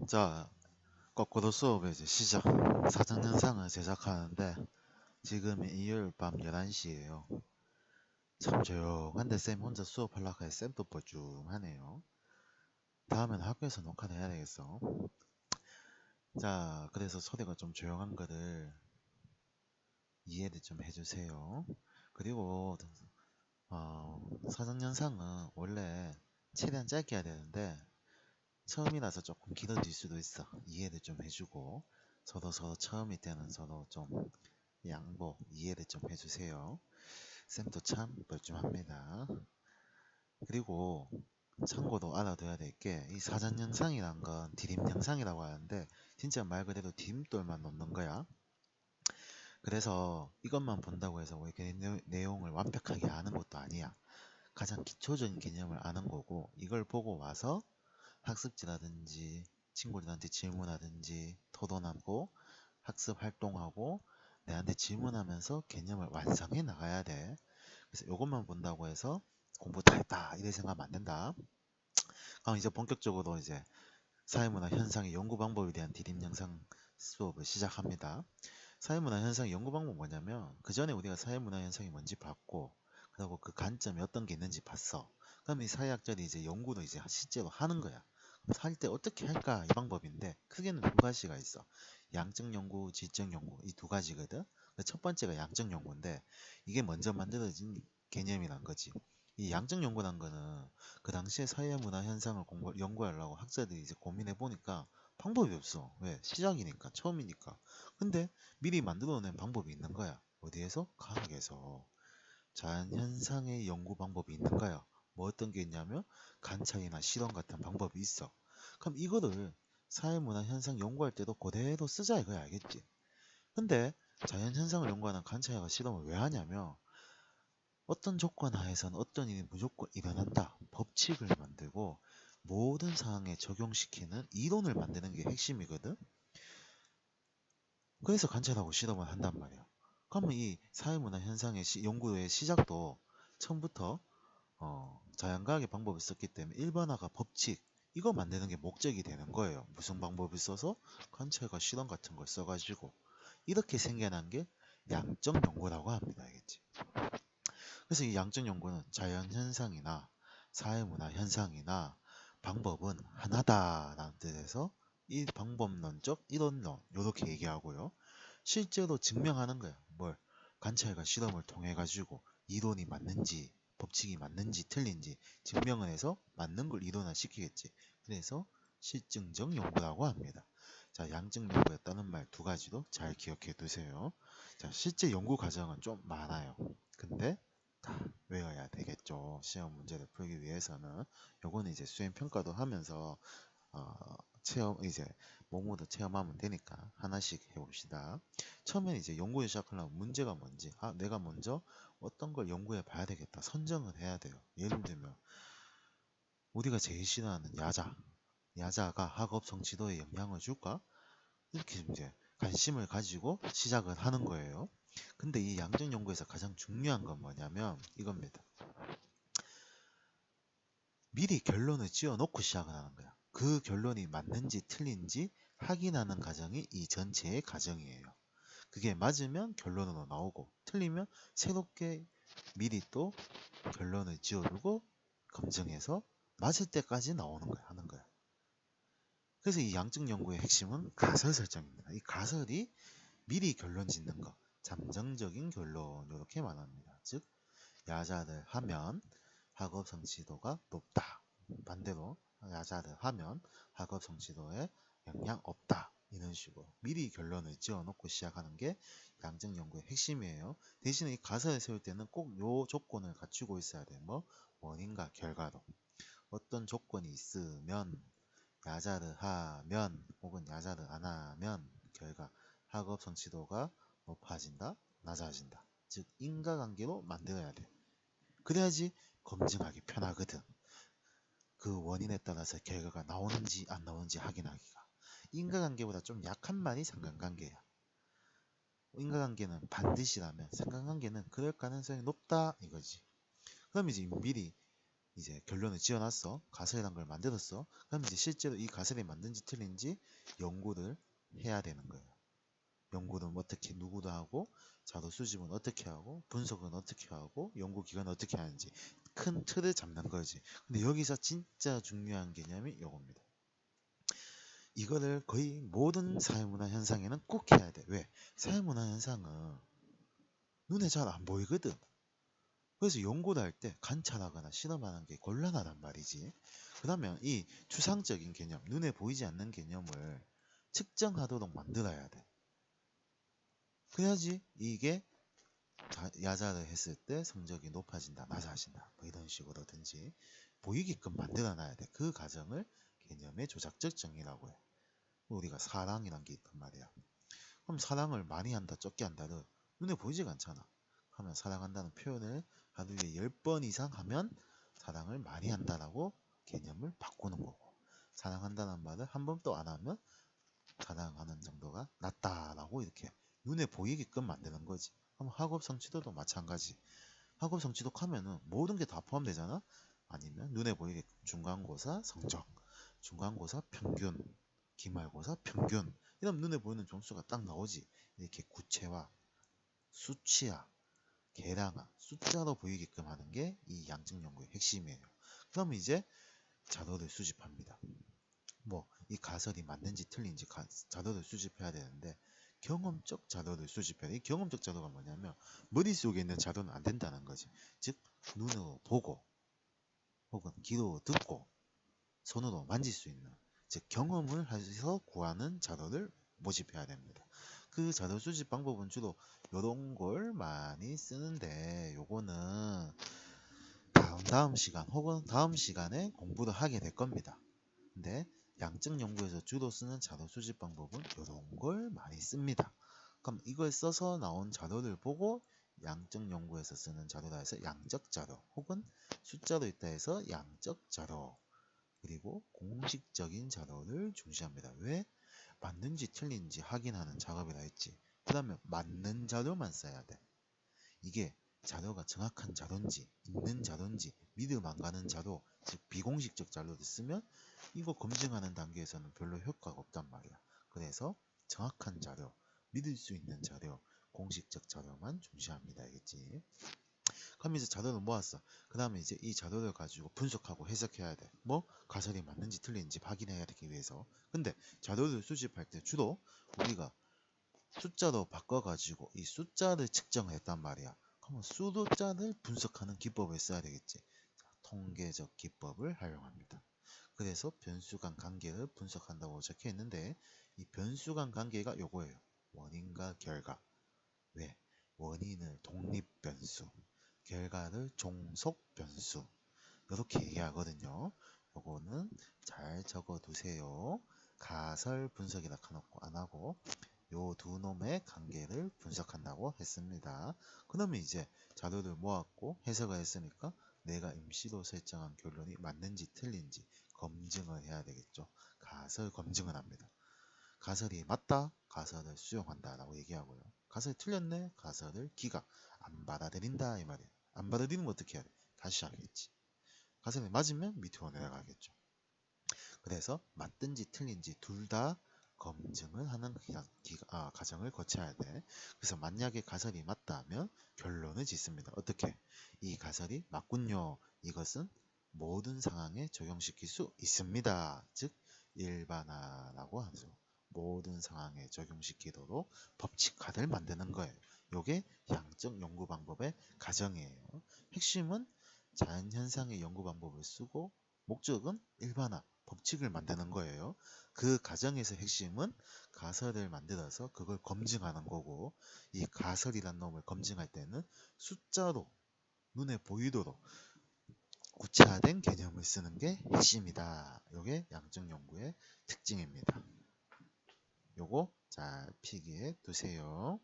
자, 거꾸로 수업의 이제 시작. 사전 영상을 제작하는데 지금이 일요일 밤 11시예요. 참 조용한데 쌤 혼자 수업하려고 해. 쌤도 뻘쭘하네요. 다음엔 학교에서 녹화를 해야 되겠어. 자, 그래서 소리가 좀 조용한 거를 이해를 좀 해주세요. 그리고 사전 영상은 원래 최대한 짧게 해야 되는데 처음이라서 조금 길어질 수도 있어. 이해를 좀 해주고 서로 처음일 때는 서로 좀 양보 이해를 좀 해주세요. 쌤도 참 뻘쭘합니다. 그리고 참고로 알아둬야 될 게 이 사전 영상이란 건 드림 영상이라고 하는데 진짜 말 그대로 디딤돌만 놓는 거야. 그래서 이것만 본다고 해서 왜 내용을 완벽하게 아는 것도 아니야. 가장 기초적인 개념을 아는 거고 이걸 보고 와서 학습지라든지 친구들한테 질문하든지 토론하고 학습 활동하고 내한테 질문하면서 개념을 완성해 나가야 돼. 그래서 이것만 본다고 해서 공부 다 했다 이래 생각하면 안 된다. 그럼 이제 본격적으로 이제 사회문화 현상의 연구 방법에 대한 디딤 영상 수업을 시작합니다. 사회문화 현상의 연구 방법은 뭐냐면 그 전에 우리가 사회문화 현상이 뭔지 봤고 그리고 그 관점이 어떤 게 있는지 봤어. 그럼 이 사회학자들이 이제 연구를 이제 실제로 하는 거야. 할 때 어떻게 할까 이 방법인데 크게는 두 가지가 있어. 양적 연구, 질적 연구 이 두 가지거든. 첫 번째가 양적 연구인데 이게 먼저 만들어진 개념이란 거지. 이 양적 연구란 거는 그 당시에 사회문화 현상을 연구하려고 학자들이 이제 고민해 보니까 방법이 없어. 왜? 시작이니까, 처음이니까. 근데 미리 만들어낸 방법이 있는 거야. 어디에서? 과학에서. 자연현상의 연구 방법이 있는 거야. 뭐 어떤 게 있냐면 관찰이나 실험 같은 방법이 있어. 그럼 이거를 사회문화 현상 연구할 때도 그대로 쓰자 이거야, 알겠지? 근데 자연현상을 연구하는 관찰과 실험을 왜 하냐면 어떤 조건 하에서는 어떤 일이 무조건 일어난다. 법칙을 만들고 모든 상황에 적용시키는 이론을 만드는 게 핵심이거든. 그래서 관찰하고 실험을 한단 말이야. 그러면 이 사회문화 현상의 연구의 시작도 처음부터 자연과학의 방법을 썼기 때문에 일반화가 법칙 이거 만드는 게 목적이 되는 거예요. 무슨 방법을 써서 관찰과 실험 같은 걸 써가지고 이렇게 생겨난 게 양적 연구라고 합니다. 알겠지? 그래서 이 양적 연구는 자연 현상이나 사회문화 현상이나 방법은 하나다라는 뜻에서 이 방법론적 이론론 이렇게 얘기하고요. 실제로 증명하는 거야. 뭘? 관찰과 실험을 통해 가지고 이론이 맞는지 법칙이 맞는지 틀린지 증명을 해서 맞는 걸 이론화시키겠지. 그래서 실증적 연구라고 합니다. 자, 양적 연구였다는 말 두 가지도 잘 기억해 두세요. 자, 실제 연구 과정은 좀 많아요. 근데 다 외워야 되겠죠. 시험 문제를 풀기 위해서는. 요거는 이제 수행 평가도 하면서 체험 이제 몸으로 체험하면 되니까 하나씩 해봅시다. 처음에 이제 연구를 시작하려면 문제가 뭔지 내가 먼저 어떤 걸 연구해 봐야 되겠다 선정을 해야 돼요. 예를 들면 우리가 제일 싫어하는 야자가 학업 성취도에 영향을 줄까? 이렇게 이제 관심을 가지고 시작을 하는 거예요. 근데 이 양적 연구에서 가장 중요한 건 뭐냐면 이겁니다. 미리 결론을 지어 놓고 시작을 하는 거야. 그 결론이 맞는지 틀린지 확인하는 과정이 이 전체의 과정이에요. 그게 맞으면 결론으로 나오고 틀리면 새롭게 미리 또 결론을 지어두고 검증해서 맞을 때까지 나오는 거야, 하는 거야. 그래서 이 양적 연구의 핵심은 가설 설정입니다. 이 가설이 미리 결론 짓는 거, 잠정적인 결론 이렇게 말합니다. 즉 야자를 하면 학업 성취도가 높다. 반대로 야자를 하면 학업 성취도에 영향 없다. 이런 식으로 미리 결론을 지어놓고 시작하는 게 양적 연구의 핵심이에요. 대신에 이 가설을 세울 때는 꼭 요 조건을 갖추고 있어야 돼. 뭐 원인과 결과로 어떤 조건이 있으면 야자를 하면 혹은 야자를 안 하면 결과 학업 성취도가 높아진다, 낮아진다. 즉 인과관계로 만들어야 돼. 그래야지 검증하기 편하거든. 그 원인에 따라서 결과가 나오는지 안 나오는지 확인하기가. 인과관계보다 좀 약한 말이 상관관계야. 인과관계는 반드시라면 상관관계는 그럴 가능성이 높다 이거지. 그럼 이제 미리 이제 결론을 지어놨어. 가설이란 걸 만들었어. 그럼 이제 실제로 이 가설이 맞는지 틀린지 연구를 해야 되는 거예요. 연구는 어떻게 누구도 하고 자료 수집은 어떻게 하고 분석은 어떻게 하고 연구기관은 어떻게 하는지 큰 틀을 잡는 거지. 근데 여기서 진짜 중요한 개념이 요겁니다. 이거를 거의 모든 사회문화 현상에는 꼭 해야 돼. 왜? 사회문화 현상은 눈에 잘 안 보이거든. 그래서 연구를 할 때 관찰하거나 실험하는 게 곤란하단 말이지. 그러면 이 추상적인 개념, 눈에 보이지 않는 개념을 측정하도록 만들어야 돼. 그래야지 이게 야자를 했을 때 성적이 높아진다, 낮아진다, 뭐 이런 식으로든지 보이게끔 만들어놔야 돼. 그 과정을 개념의 조작적 정의라고 해. 우리가 사랑이란 게 있단 말이야. 그럼 사랑을 많이 한다, 적게 한다는 눈에 보이지가 않잖아. 하면 사랑한다는 표현을 하루에 10번 이상 하면 사랑을 많이 한다라고 개념을 바꾸는 거고, 사랑한다는 말을 한 번도 안 하면 사랑하는 정도가 낮다라고 이렇게 눈에 보이게끔 만드는 거지. 그럼 학업 성취도도 마찬가지. 학업 성취도 하면은 모든 게 다 포함되잖아. 아니면 눈에 보이게 중간고사 성적, 중간고사 평균, 기말고사 평균, 이러면 눈에 보이는 점수가 딱 나오지. 이렇게 구체화, 수치화, 계량화, 숫자로 보이게끔 하는 게 이 양적 연구의 핵심이에요. 그럼 이제 자료를 수집합니다. 뭐 이 가설이 맞는지 틀린지 자료를 수집해야 되는데 경험적 자료를 수집해야 돼. 이 경험적 자료가 뭐냐면 머릿속에 있는 자료는 안 된다는 거지. 즉 눈으로 보고 혹은 귀로 듣고 손으로 만질 수 있는, 즉 경험을 해서 구하는 자료를 모집해야 됩니다. 그 자료 수집 방법은 주로 이런 걸 많이 쓰는데 요거는 다음 시간 혹은 다음 시간에 공부를 하게 될 겁니다. 근데 양적 연구에서 주로 쓰는 자료 수집 방법은 이런 걸 많이 씁니다. 그럼 이걸 써서 나온 자료를 보고 양적 연구에서 쓰는 자료라 해서 양적 자료, 혹은 숫자로 있다 해서 양적 자료, 그리고 공식적인 자료를 중시합니다. 왜? 맞는지 틀린지 확인하는 작업이라 했지. 그 다음에 맞는 자료만 써야 돼. 이게 자료가 정확한 자료인지 있는 자료인지 믿음 안 가는 자료, 즉 비공식적 자료를 쓰면 이거 검증하는 단계에서는 별로 효과가 없단 말이야. 그래서 정확한 자료, 믿을 수 있는 자료, 공식적 자료만 중시합니다. 알겠지? 그럼 이제 자료를 모았어. 그 다음에 이제 이 자료를 가지고 분석하고 해석해야 돼. 뭐 가설이 맞는지 틀린지 확인해야 되기 위해서. 근데 자료를 수집할 때 주로 우리가 숫자로 바꿔가지고 이 숫자를 측정을 했단 말이야. 그러면 숫자를 분석하는 기법을 써야 되겠지. 자, 통계적 기법을 활용합니다. 그래서 변수 간 관계를 분석한다고 적혀 있는데 이 변수 간 관계가 요거예요. 원인과 결과. 왜? 원인을 독립변수, 결과를 종속변수, 이렇게 얘기하거든요. 요거는 잘 적어 두세요. 가설 분석이라 해놓고 안 하고 요 두 놈의 관계를 분석한다고 했습니다. 그러면 이제 자료를 모았고 해석을 했으니까 내가 임시로 설정한 결론이 맞는지 틀린지 검증을 해야 되겠죠. 가설 검증을 합니다. 가설이 맞다, 가설을 수용한다 라고 얘기하고요. 가설이 틀렸네, 가설을 기각, 안 받아들인다 이 말이에요. 안 받아들이면 어떻게 해야 돼? 다시 하겠지. 가설이 맞으면 밑으로 내려가겠죠. 그래서 맞든지 틀린지 둘 다 검증을 하는 과정을 거쳐야 돼. 그래서 만약에 가설이 맞다면 결론을 짓습니다. 어떻게? 이 가설이 맞군요. 이것은 모든 상황에 적용시킬 수 있습니다. 즉 일반화라고 하죠. 모든 상황에 적용시키도록 법칙화를 만드는 거예요. 이게 양적 연구 방법의 가정이에요. 핵심은 자연현상의 연구 방법을 쓰고 목적은 일반화, 법칙을 만드는 거예요. 그 과정에서 핵심은 가설을 만들어서 그걸 검증하는 거고, 이 가설이란 놈을 검증할 때는 숫자로 눈에 보이도록 구체화된 개념을 쓰는 게 핵심이다. 이게 양적 연구의 특징입니다. 요거 잘 필기해 두세요.